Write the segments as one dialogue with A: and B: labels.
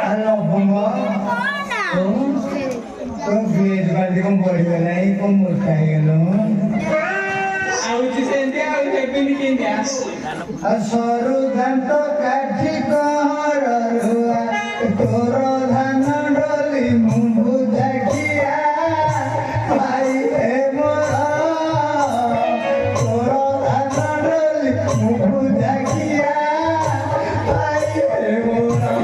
A: Halo, bunga. Kau biar balik kembali lagi kamu kayak lo.
B: Aku cisende aku happy nih dia.
A: Asaru ganto kaji kahara toro dhana doli mumbu jagia pai emora toro dhana doli mumbu jagia pai emora.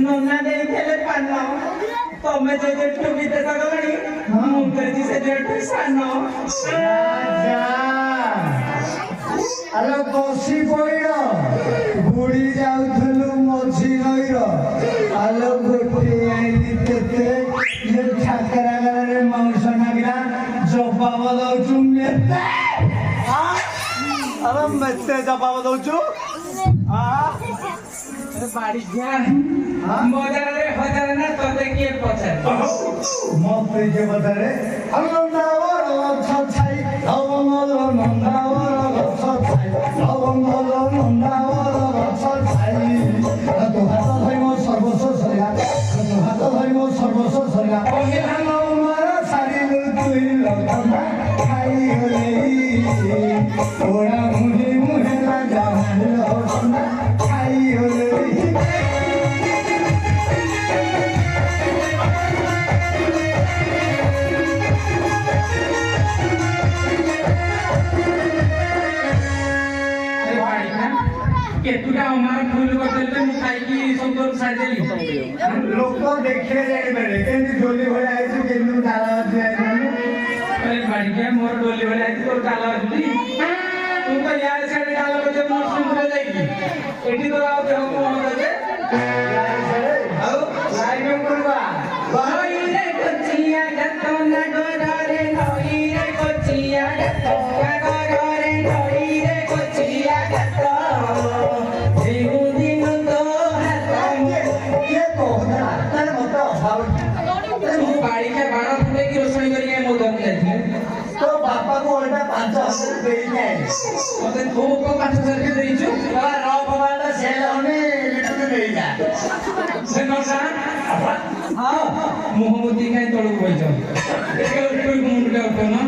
B: नन्ना नहीं खेले पानो तो मैं जो जो two B ते सगळी मुंगरजी से जो टुसानो
A: अरे बसी पइर बुड़ी जाउथलु मझी नइर आलो गोटे आइली तेते ये ठाकरा गरे मांस नागिरा जवाब दउचु मेते अरे मेते जवाब दउचु
B: बाड़ी ध्यान मजारे हजारे ना तोते के पछार
A: मते के बदरे अलंदावर छछाई लवंगल नंदावर छछाई लवंगल नंदावर छछाई तो हाथ धइम सर्वस्व सरिया तो हाथ धइम सर्वस्व सरिया ओहेन मारा सारी तुई लखना खाई होले ओरा मुहे मुहे ना जान लखना खाई होले
B: केतुटा हमारा फूल बदल पे मिठाई की संतोष साजली
A: लोक देखे जाने बेरे केनी डोली भले आई तू केनु डाला दिया
B: अरे बढ़िया मोर डोली वाला है तो डाला दी तुम तो यार से डाला बजे मोर सुन जाएगी एटी तो आओ देखो कौन है आओ लाइव में करवा भाई रे कोचिया गतो ना डोरा रे नई रे कोचिया गतो ना डोरा रे नई रे कोचिया गतो बाड़ी के बाड़ा फुटे की रोशनी करिए मोदन जाती
A: तो बापा को उल्टा 5,000 दे दे
B: मते तो को 5,000 के देइछु
A: बड़ा रॉ भगवान से होने लिटू दे जा
B: से नसा हां मोहम्मदी काई तळु होई जाओ एके कोई मुंड ले उठो ना